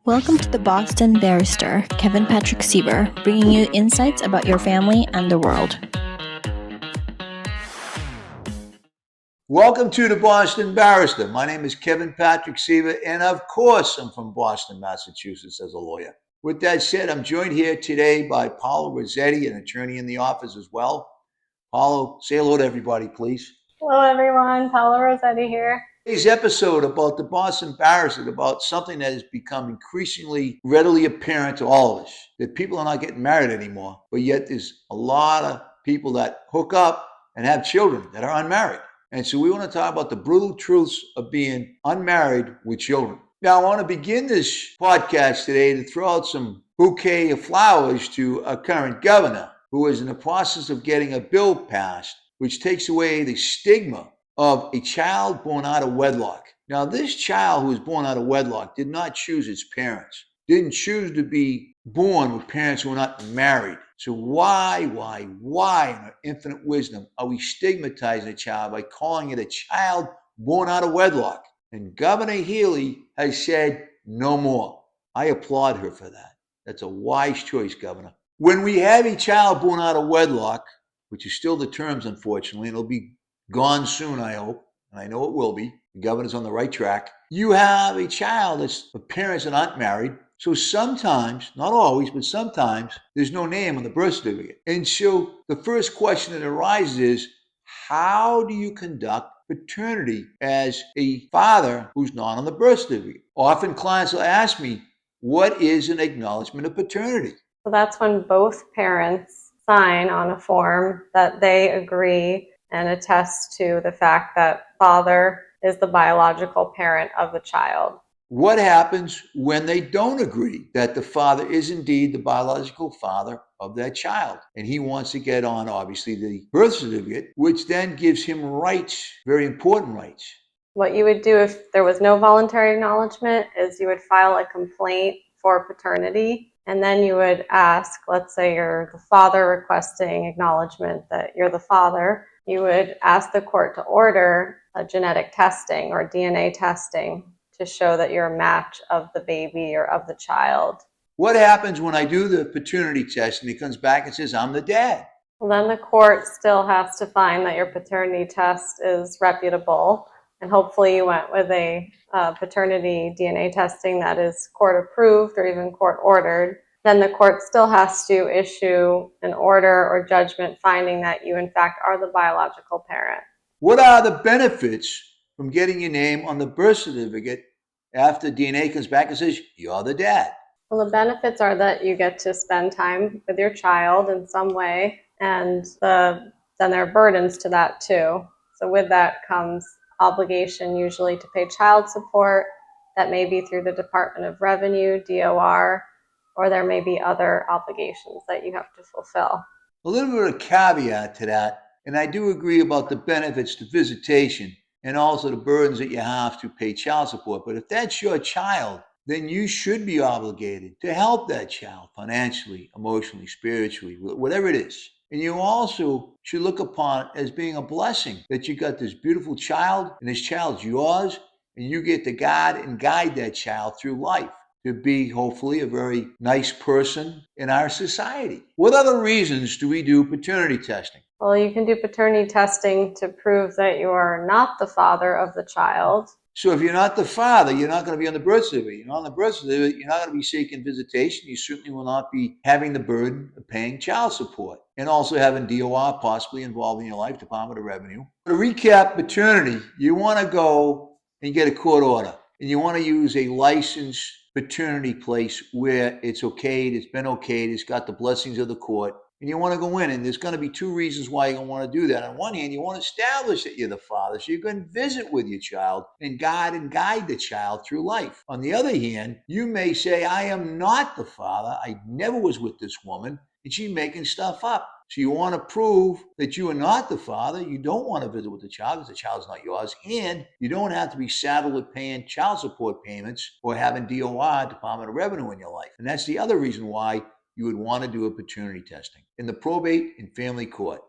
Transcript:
Welcome to the Boston Barrister, Kevin Patrick Seaver, bringing you insights about your family and the world. Welcome to the Boston Barrister. My name is Kevin Patrick Seaver, and of course, I'm from Boston, Massachusetts as a lawyer. With that said, I'm joined here today by Paola Rossetti, an attorney in the office as well. Paola, say hello to everybody, please. Hello, everyone. Paola Rossetti here. Today's episode about the Boston Barrister, about something that has become increasingly readily apparent to all of us, that people are not getting married anymore, but yet there's a lot of people that hook up and have children that are unmarried. And so we want to talk about the brutal truths of being unmarried with children. Now, I want to begin this podcast today to throw out some bouquet of flowers to our current governor, who is in the process of getting a bill passed, which takes away the stigma of a child born out of wedlock. Now, this child who was born out of wedlock did not choose its parents, didn't choose to be born with parents who were not married. So why in our infinite wisdom are we stigmatizing a child by calling it a child born out of wedlock? And Governor Healy has said no more. I applaud her for that. That's a wise choice, Governor. When we have a child born out of wedlock, which is still the terms, unfortunately, and it'll be gone soon, I hope, and I know it will be. The governor's on the right track. You have a child that's of parents that aren't married. So sometimes, not always, but sometimes, there's no name on the birth certificate. And so the first question that arises is, how do you conduct paternity as a father who's not on the birth certificate? Often clients will ask me, what is an acknowledgement of paternity? So that's when both parents sign on a form that they agree and attest to the fact that father is the biological parent of the child. What happens when they don't agree that the father is indeed the biological father of that child? And he wants to get on, obviously, the birth certificate, which then gives him rights, very important rights. What you would do if there was no voluntary acknowledgement is you would file a complaint for paternity. And then you would ask, let's say you're the father requesting acknowledgement that you're the father. You would ask the court to order a genetic testing or DNA testing to show that you're a match of the baby or of the child. What happens when I do the paternity test and he comes back and says, I'm the dad? Well, then the court still has to find that your paternity test is reputable. And hopefully you went with a paternity DNA testing that is court approved or even court ordered. Then the court still has to issue an order or judgment finding that you in fact are the biological parent. What are the benefits from getting your name on the birth certificate after DNA comes back and says, you're the dad? Well, the benefits are that you get to spend time with your child in some way, and then there are burdens to that too. So with that comes obligation usually to pay child support. That may be through the Department of Revenue, DOR, or there may be other obligations that you have to fulfill. A little bit of a caveat to that, and I do agree about the benefits to visitation and also the burdens that you have to pay child support. But if that's your child, then you should be obligated to help that child financially, emotionally, spiritually, whatever it is. And you also should look upon it as being a blessing that you got this beautiful child, and this child's yours, and you get to guide and guide that child through life to be hopefully a very nice person in our society. What other reasons do we do paternity testing? Well, you can do paternity testing to prove that you are not the father of the child. So if you're not the father, you're not going to be on the birth certificate. You're not on the birth certificate, you're not going to be seeking visitation. You certainly will not be having the burden of paying child support and also having DOR possibly involved in your life, Department of Revenue. To recap paternity, you want to go and get a court order, and you want to use a licensed paternity place where it's okayed, it's been okayed, it's got the blessings of the court, and you want to go in. And there's going to be two reasons why you're going to want to do that. On one hand, you want to establish that you're the father, so you can visit with your child and guide the child through life. On the other hand, you may say, I am not the father, I never was with this woman, and she's making stuff up. So you want to prove that you are not the father. You don't want to visit with the child because the child's not yours. And you don't have to be saddled with paying child support payments or having DOR, Department of Revenue, in your life. And that's the other reason why you would want to do a paternity testing in the probate and family court.